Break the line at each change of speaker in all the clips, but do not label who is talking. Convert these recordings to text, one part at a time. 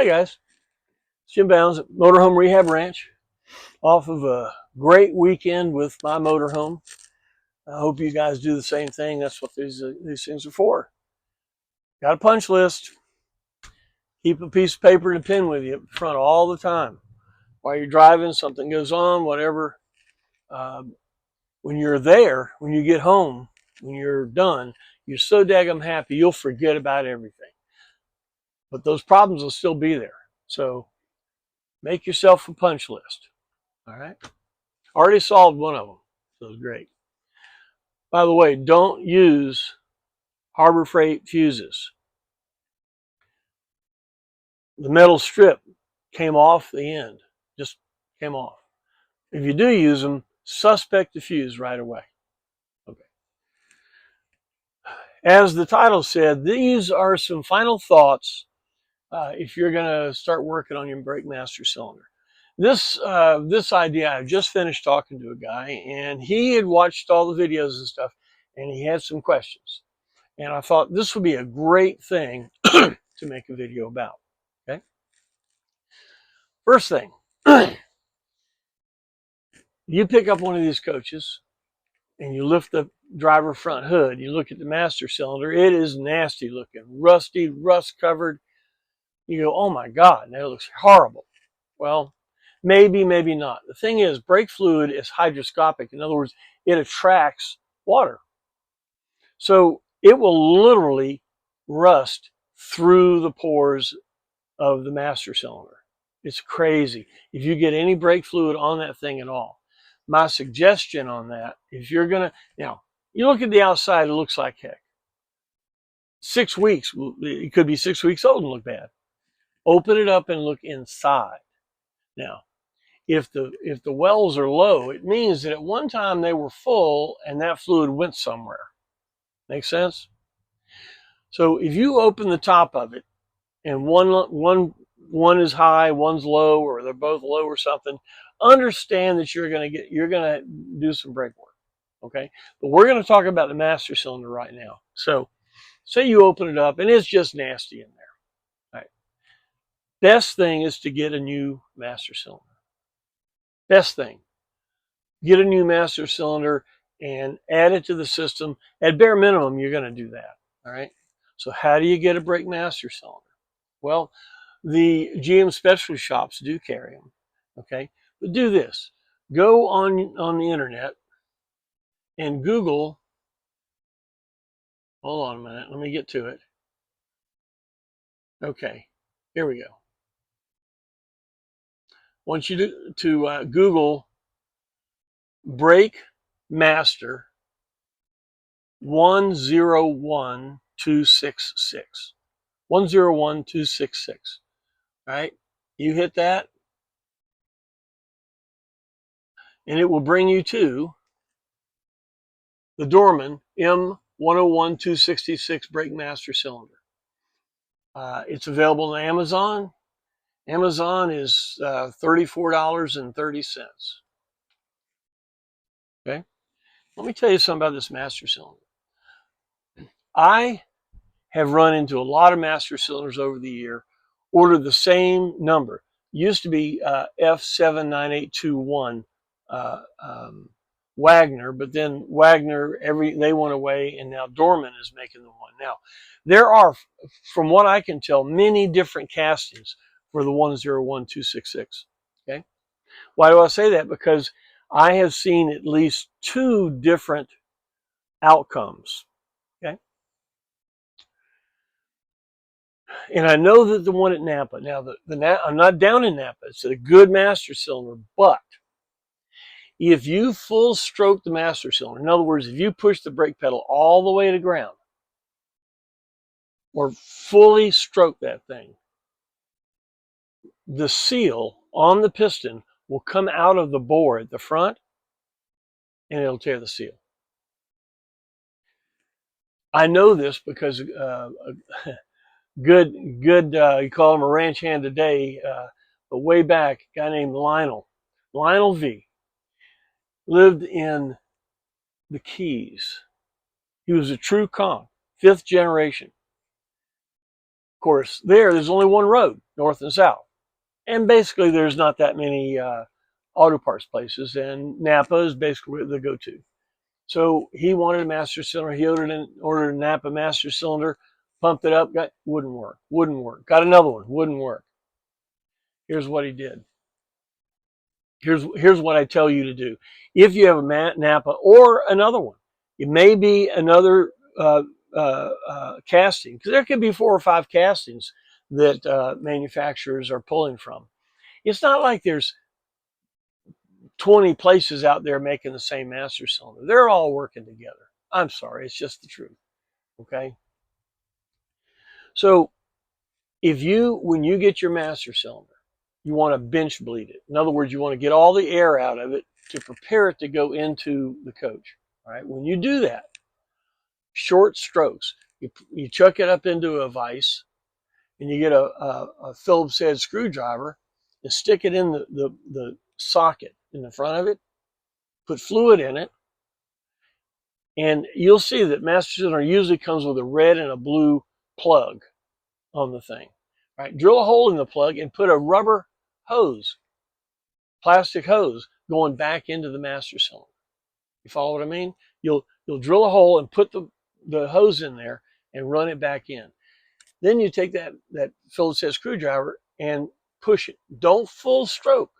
Hey guys, it's Jim Bounds at Motorhome Rehab Ranch. Off of a great weekend with my motorhome. I hope you guys do the same thing. That's what these things are for. Got a punch list. Keep a piece of paper and a pen with you up front all the time. While you're driving, something goes on, whatever. When you're there, when you get home, when you're done, you're so daggum happy you'll forget about everything. But those problems will still be there. So make yourself a punch list. All right. Already solved one of them. So it's great. By the way, don't use Harbor Freight fuses. The metal strip came off the end, just came off. If you do use them, suspect the fuse right away. Okay. As the title said, these are some final thoughts if you're going to start working on your brake master cylinder. This idea, I just finished talking to a guy, and he had watched all the videos and stuff, and he had some questions. And I thought this would be a great thing to make a video about. Okay. First thing, you pick up one of these coaches and you lift the driver front hood. You look at the master cylinder. It is nasty looking, rusty, rust covered. You go, oh my God, that looks horrible. Well, maybe, maybe not. The thing is, brake fluid is hygroscopic. In other words, it attracts water. So it will literally rust through the pores of the master cylinder. It's crazy. If you get any brake fluid on that thing at all, my suggestion on that, if you're going to, now, you look at the outside, it looks like heck. 6 weeks, it could be 6 weeks old and look bad. Open it up and look inside. Now, if the wells are low, it means that at one time they were full and that fluid went somewhere. Make sense? So if you open the top of it and one is high, one's low, or they're both low or something, understand that you're gonna do some brake work. Okay? But we're gonna talk about the master cylinder right now. So say you open it up and it's just nasty in there. All right. Best thing is to get a new master cylinder. Best thing. Get a new master cylinder and add it to the system. At bare minimum, you're gonna do that. All right. So how do you get a brake master cylinder? Well, the GM specialty shops do carry them. Okay. But do this. Go on the internet and Google. Hold on a minute. Let me get to it. Okay. Here we go. I want you to Google brake master 101266. 101266. All right. You hit that and it will bring you to the Dorman M101266 brake master cylinder. It's available on Amazon. Amazon is $34.30. Okay. Let me tell you something about this master cylinder. I have run into a lot of master cylinders over the year, ordered the same number. Used to be F79821 Wagner, but then Wagner, they went away, and now Dorman is making the one. Now, there are, from what I can tell, many different castings for the 101266. Okay. Why do I say that? Because I have seen at least 2 different outcomes. Okay. And I know that the one at Napa, now I'm not down in Napa, it's a good master cylinder, but if you full stroke the master cylinder, in other words, if you push the brake pedal all the way to ground, or fully stroke that thing, the seal on the piston will come out of the bore at the front and it'll tear the seal. I know this because good you call him a ranch hand today, but way back, a guy named Lionel V, lived in the Keys. He was a true conch, 5th generation. Of course, there's only one road, north and south. And basically, there's not that many auto parts places, and Napa is basically the go-to. So he wanted a master cylinder. He ordered a Napa master cylinder, pumped it up, wouldn't work. Got another one, wouldn't work. Here's what he did. Here's what I tell you to do. If you have a Napa or another one, it may be another casting, because there could be 4 or 5 castings that manufacturers are pulling from. It's not like there's 20 places out there making the same master cylinder. They're all working together. I'm sorry, it's just the truth. Okay. So when you get your master cylinder, you want to bench bleed it. In other words, you want to get all the air out of it to prepare it to go into the coach. All right. When you do that, short strokes, you chuck it up into a vise, and you get a Phillips head screwdriver and stick it in the socket in the front of it, put fluid in it, and you'll see that master cylinder usually comes with a red and a blue plug on the thing. Right? Drill a hole in the plug and put a rubber hose, plastic hose, going back into the master cylinder. You follow what I mean? You'll drill a hole and put the hose in there and run it back in. Then you take that Phillips head screwdriver and push it. Don't full stroke.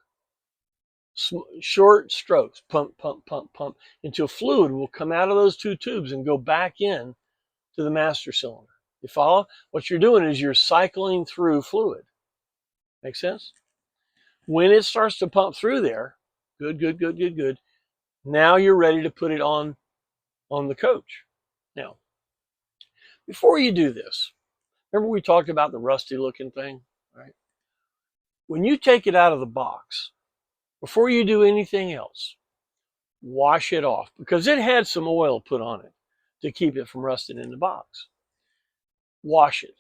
Short strokes. Pump, pump, pump, pump, until fluid will come out of those 2 tubes and go back in to the master cylinder. You follow? What you're doing is you're cycling through fluid. Make sense? When it starts to pump through there, good. Now you're ready to put it on the coach. Now, before you do this, remember we talked about the rusty looking thing, right? When you take it out of the box, before you do anything else, wash it off, because it had some oil put on it to keep it from rusting in the box. Wash it.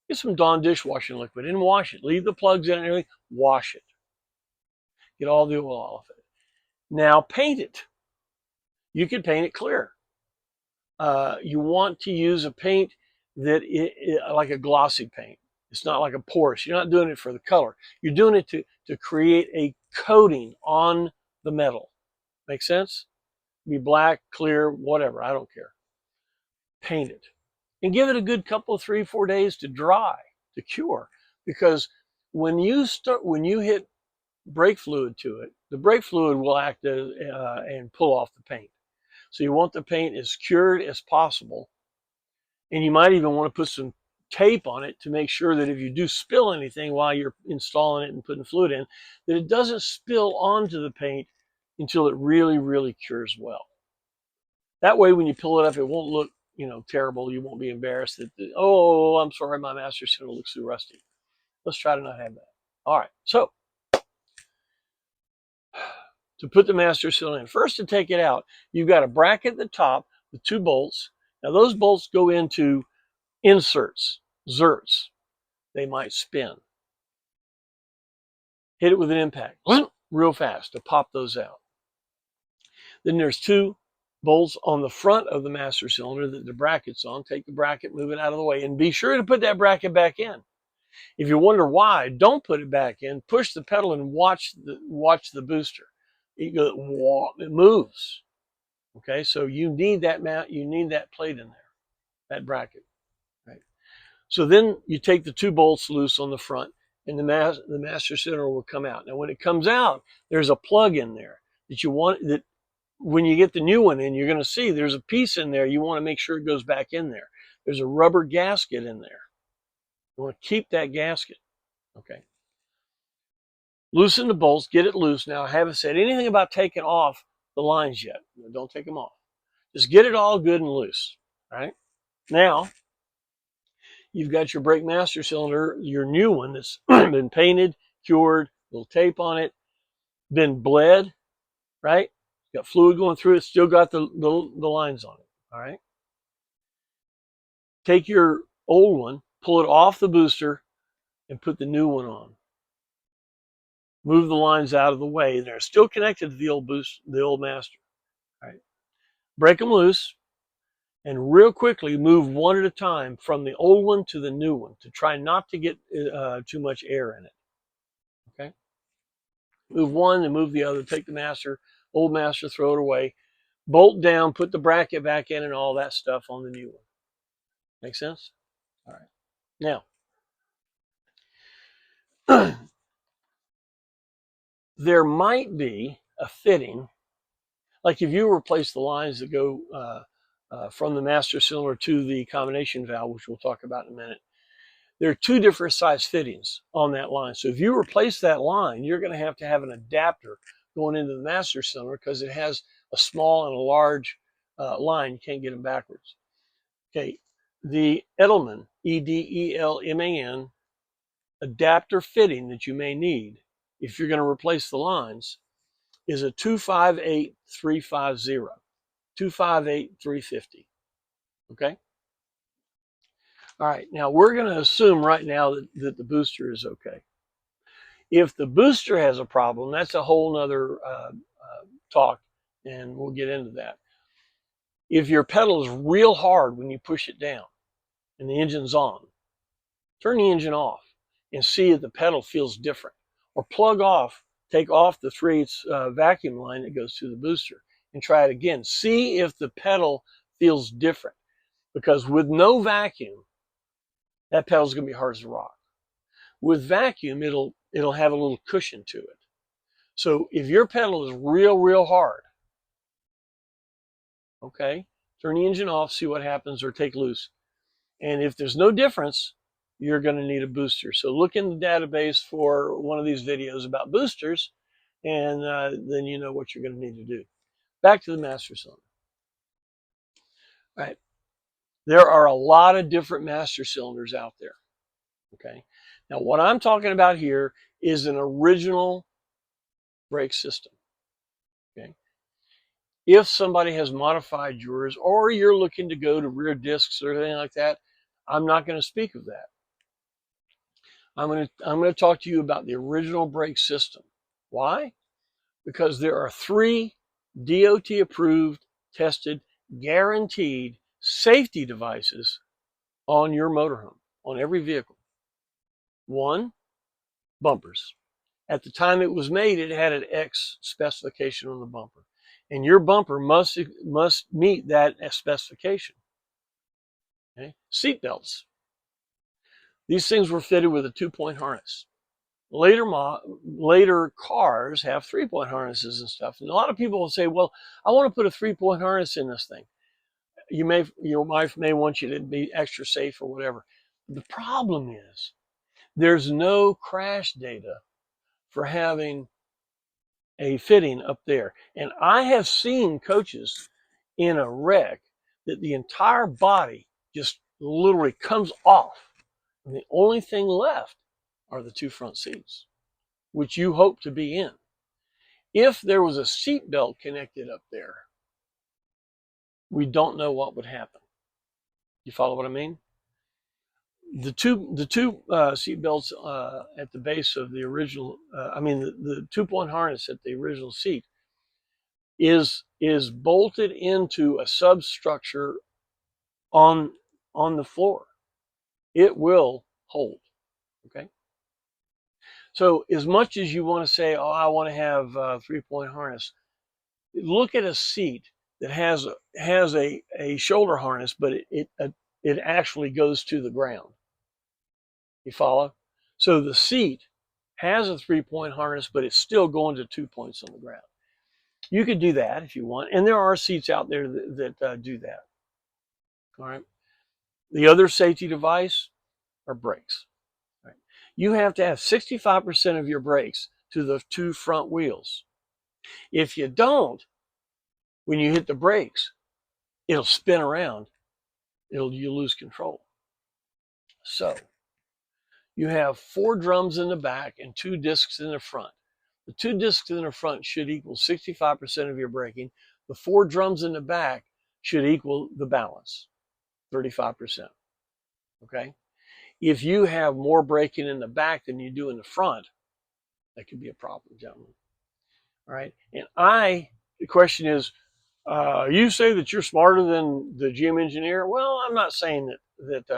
Get some Dawn dishwashing liquid and wash it. Leave the plugs in and everything. Wash it. Get all the oil off it. Now paint it. You can paint it clear. You want to use a paint that like a glossy paint. It's not like a porous. You're not doing it for the color. You're doing it to create a coating on the metal. Make sense? Be black, clear, whatever. I don't care. Paint it. And give it a good couple of 3-4 days to dry, to cure. Because when you hit brake fluid to it, the brake fluid will act and pull off the paint. So you want the paint as cured as possible. And you might even want to put some tape on it to make sure that if you do spill anything while you're installing it and putting fluid in, that it doesn't spill onto the paint until it really, really cures well. That way, when you pull it up, it won't look, terrible. You won't be embarrassed that, oh, I'm sorry, my master cylinder looks too rusty. Let's try to not have that. All right, so to put the master cylinder in, first to take it out, you've got a bracket at the top with 2 bolts. Now those bolts go into inserts, zerts. They might spin. Hit it with an impact, real fast to pop those out. Then there's 2 bolts on the front of the master cylinder that the bracket's on. Take the bracket, move it out of the way, and be sure to put that bracket back in. If you wonder why, don't put it back in. Push the pedal and watch the booster. It moves. Okay, so you need that plate in there, that bracket. Right. So then you take the 2 bolts loose on the front, and the master cylinder will come out. Now, when it comes out, there's a plug in there that when you get the new one in, you're going to see there's a piece in there. You want to make sure it goes back in there. There's a rubber gasket in there. You want to keep that gasket. Okay. Loosen the bolts, get it loose. Now, I haven't said anything about taking off the lines yet. Don't take them off. Just get it all good and loose. All right. Now, you've got your brake master cylinder, your new one that's been painted, cured, little tape on it, been bled, right? Got fluid going through it, still got the lines on it. All right. Take your old one, pull it off the booster, and put the new one on. Move the lines out of the way. They're still connected to the old master. All right. Break them loose. and real quickly move one at a time from the old one to the new one to try not to get too much air in it. Okay, move one and move the other. Take the master, old master, throw it away. Bolt down, put the bracket back in, and all that stuff on the new one. Make sense? All right. Now, there might be a fitting, like if you replace the lines that go from the master cylinder to the combination valve, which we'll talk about in a minute. There are two different size fittings on that line. So if you replace that line, you're going to have an adapter going into the master cylinder because it has a small and a large line. You can't get them backwards. Okay, the Edelman, Edelman, adapter fitting that you may need if you're going to replace the lines is a 258350, 258350. Okay? All right, now we're going to assume right now that the booster is okay. If the booster has a problem, that's a whole nother talk, and we'll get into that. If your pedal is real hard when you push it down and the engine's on, turn the engine off and see if the pedal feels different. Or plug off, take off the 3/8 vacuum line that goes to the booster and try it again. See if the pedal feels different. Because with no vacuum, that pedal's going to be hard as a rock. With vacuum, it'll have a little cushion to it. So if your pedal is real hard, okay, turn the engine off, see what happens, or take loose. And if there's no difference, you're going to need a booster. So look in the database for one of these videos about boosters, and then you know what you're going to need to do. Back to the master cylinder. All right. There are a lot of different master cylinders out there. Okay. Now, what I'm talking about here is an original brake system. Okay. If somebody has modified yours, or you're looking to go to rear discs or anything like that, I'm not going to speak of that. I'm going to talk to you about the original brake system. Why? Because there are 3 DOT approved, tested, guaranteed safety devices on your motorhome, on every vehicle. 1, bumpers. At the time it was made, it had an X specification on the bumper, and your bumper must meet that specification. Okay? Seat belts. These things were fitted with a 2-point harness. Later cars have 3-point harnesses and stuff. And a lot of people will say, well, I want to put a 3-point harness in this thing. Your wife may want you to be extra safe or whatever. The problem is there's no crash data for having a fitting up there. And I have seen coaches in a wreck that the entire body just literally comes off. And the only thing left are the 2 front seats, which you hope to be in. If there was a seat belt connected up there, we don't know what would happen. You follow what I mean? The two seat belts at the base of the original, the 2-point harness at the original seat is bolted into a substructure on the floor. It will hold. Okay. So as much as you want to say, oh, I want to have a 3-point harness, look at a seat that has a shoulder harness, but it actually goes to the ground. You follow? So the seat has a 3-point harness, but it's still going to 2 points on the ground. You could do that if you want, and there are seats out there that do that. All right. The other safety device are brakes. Right. You have to have 65% of your brakes to the 2 front wheels. If you don't, when you hit the brakes, it'll spin around. You lose control. So you have 4 drums in the back and 2 discs in the front. The 2 discs in the front should equal 65% of your braking. The 4 drums in the back should equal the balance, 35%. Okay? If you have more braking in the back than you do in the front, that could be a problem, gentlemen. All right? And the question is, You say that you're smarter than the GM engineer. Well, I'm not saying that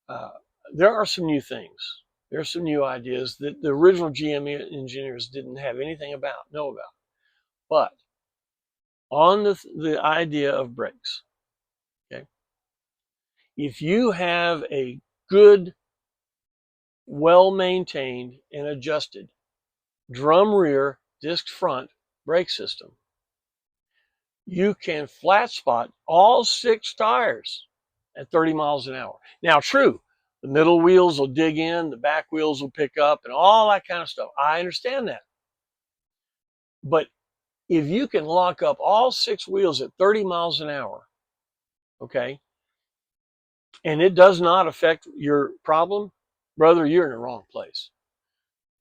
uh, there are some new things. There are some new ideas that the original GM engineers didn't have anything know about. But on the idea of brakes, okay, if you have a good, well-maintained and adjusted drum rear, disc front brake system, you can flat spot all 6 tires at 30 miles an hour. Now, true, the middle wheels will dig in, the back wheels will pick up, and all that kind of stuff. I understand that. But if you can lock up all 6 wheels at 30 miles an hour, okay, and it does not affect your problem, brother, you're in the wrong place.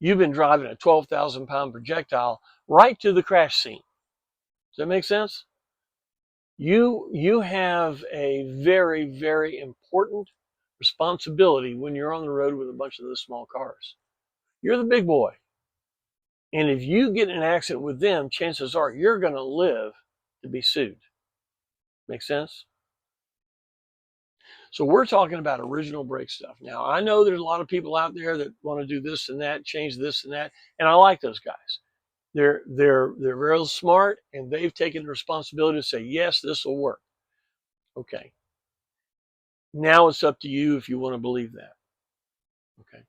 You've been driving a 12,000-pound projectile right to the crash scene. Does that make sense? You have a very, very important responsibility when you're on the road with a bunch of those small cars. You're the big boy. And if you get in an accident with them, chances are you're going to live to be sued. Make sense? So we're talking about original brake stuff. Now, I know there's a lot of people out there that want to do this and that, change this and that, and I like those guys. They're real smart, and they've taken the responsibility to say, yes, this will work. Okay. Now it's up to you if you want to believe that. Okay.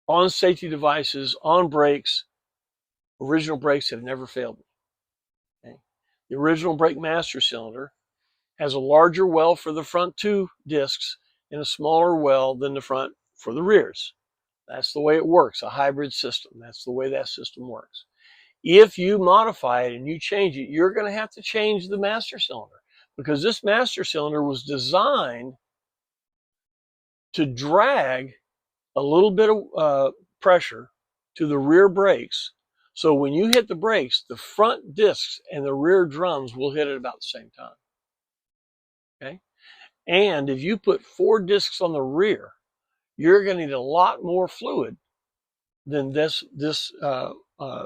On safety devices, on brakes, original brakes have never failed me. Okay. The original brake master cylinder has a larger well for the front 2 discs and a smaller well than the front for the rears. That's the way it works, a hybrid system. That's the way that system works. If you modify it and you change it, you're going to have to change the master cylinder, because this master cylinder was designed to drag a little bit of pressure to the rear brakes. So when you hit the brakes, the front discs and the rear drums will hit at about the same time. Okay? And if you put 4 discs on the rear, you're going to need a lot more fluid than this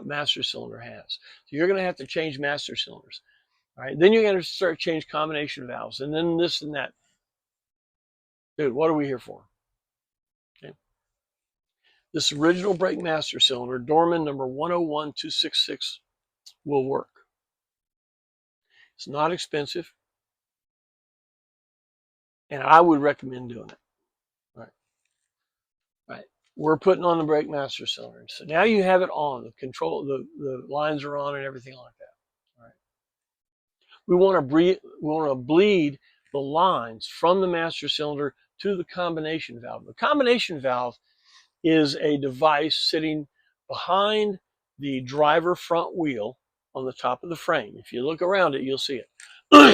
master cylinder has. So you're going to have to change master cylinders. All right, then you're going to start change combination valves, and then this and that. Dude, what are we here for? Okay. This original brake master cylinder, Dorman number 101266, will work. It's not expensive, and I would recommend doing it. All right. All right. We're putting on the brake master cylinder. So now you have it on. The control, the lines are on and everything like that. All right. We want to bleed the lines from the master cylinder to the combination valve. The combination valve is a device sitting behind the driver front wheel on the top of the frame. If you look around it, you'll see it.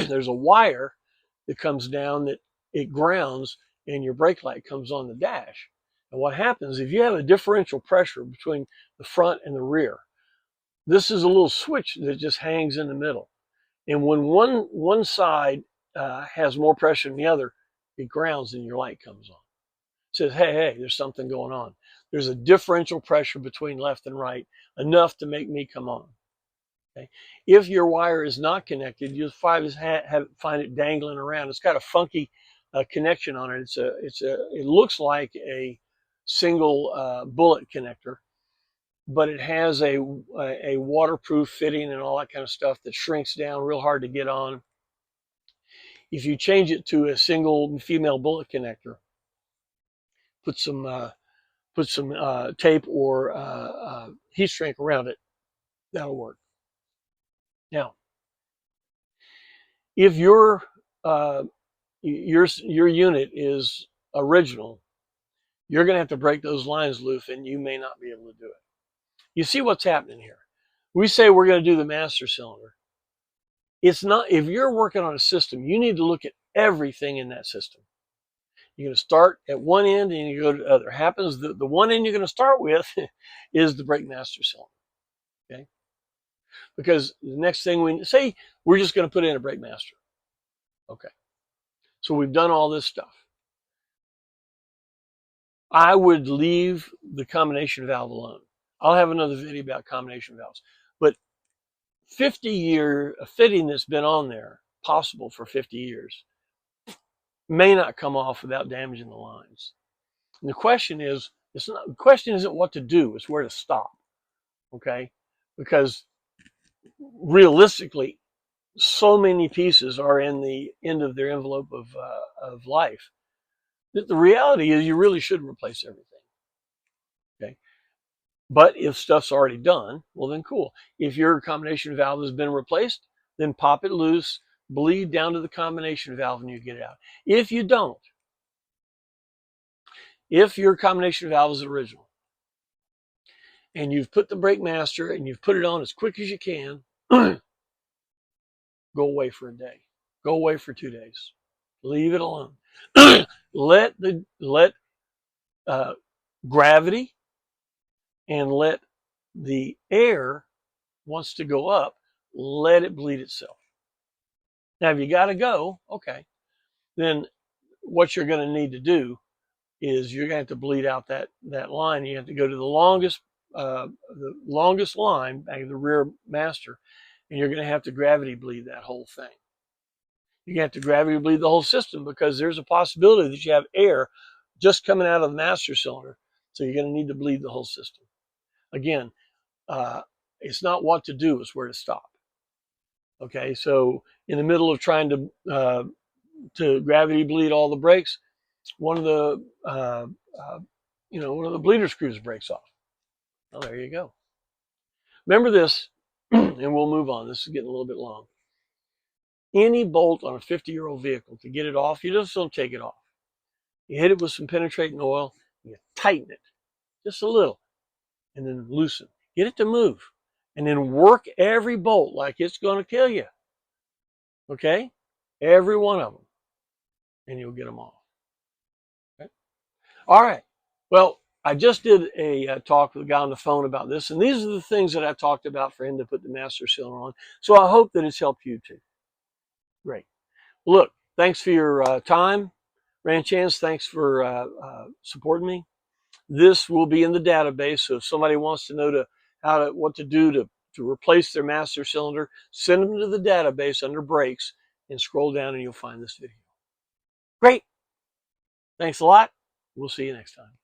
There's a wire that comes down that it grounds, and your brake light comes on the dash. And what happens if you have a differential pressure between the front and the rear? This is a little switch that just hangs in the middle. And when one side has more pressure than the other, it grounds and your light comes on. It says, hey, there's something going on. There's a differential pressure between left and right, enough to make me come on. Okay? If your wire is not connected, you'll find it dangling around. It's got a funky connection on it. It looks like a single bullet connector, but it has a waterproof fitting and all that kind of stuff that shrinks down real hard to get on. If you change it to a single female bullet connector, put some tape or heat shrink around it, that'll work. Now, if your unit is original, you're going to have to break those lines loose, and you may not be able to do it. You see what's happening here? We say we're going to do the master cylinder. It's not, if you're working on a system, you need to look at everything in that system. You're going to start at one end and you go to the other. Happens the one end you're going to start with is the brake master cylinder. Okay? Because the next thing we say, we're just going to put in a brake master. Okay. So we've done all this stuff. I would leave the combination valve alone. I'll have another video about combination valves. But a fitting that's been on there, possible for 50 years, may not come off without damaging the lines. And the question isn't what to do, it's where to stop. Okay? Because realistically, so many pieces are in the end of their envelope of life that the reality is you really should replace everything. Okay? But if stuff's already done, well then cool. If your combination valve has been replaced, then pop it loose, bleed down to the combination valve, and you get it out. If you don't, if your combination valve is original, and you've put the brake master and you've put it on as quick as you can, go away for a day. Go away for 2 days. Leave it alone. let gravity and let the air wants to go up, let it bleed itself. Now, if you got to go, okay, then what you're going to need to do is you're going to have to bleed out that line. You have to go to the longest line back of the rear master, and you're going to have to gravity bleed that whole thing. You're going to have to gravity bleed the whole system because there's a possibility that you have air just coming out of the master cylinder. So you're going to need to bleed the whole system. Again, it's not what to do, it's where to stop. Okay, so in the middle of trying to gravity bleed all the brakes, one of the bleeder screws breaks off. Well, there you go. Remember this, and we'll move on. This is getting a little bit long. Any bolt on a 50-year-old vehicle, to get it off, you just don't take it off. You hit it with some penetrating oil, you tighten it just a little, and then loosen. Get it to move, and then work every bolt like it's going to kill you. Okay? Every one of them, and you'll get them off. Okay? All right. Well, I just did a talk with a guy on the phone about this, and these are the things that I talked about for him to put the master cylinder on. So I hope that it's helped you too. Great. Look, thanks for your time. Ranchans, thanks for supporting me. This will be in the database, so if somebody wants to know what to do to replace their master cylinder, send them to the database under brakes and scroll down and you'll find this video. Great. Thanks a lot. We'll see you next time.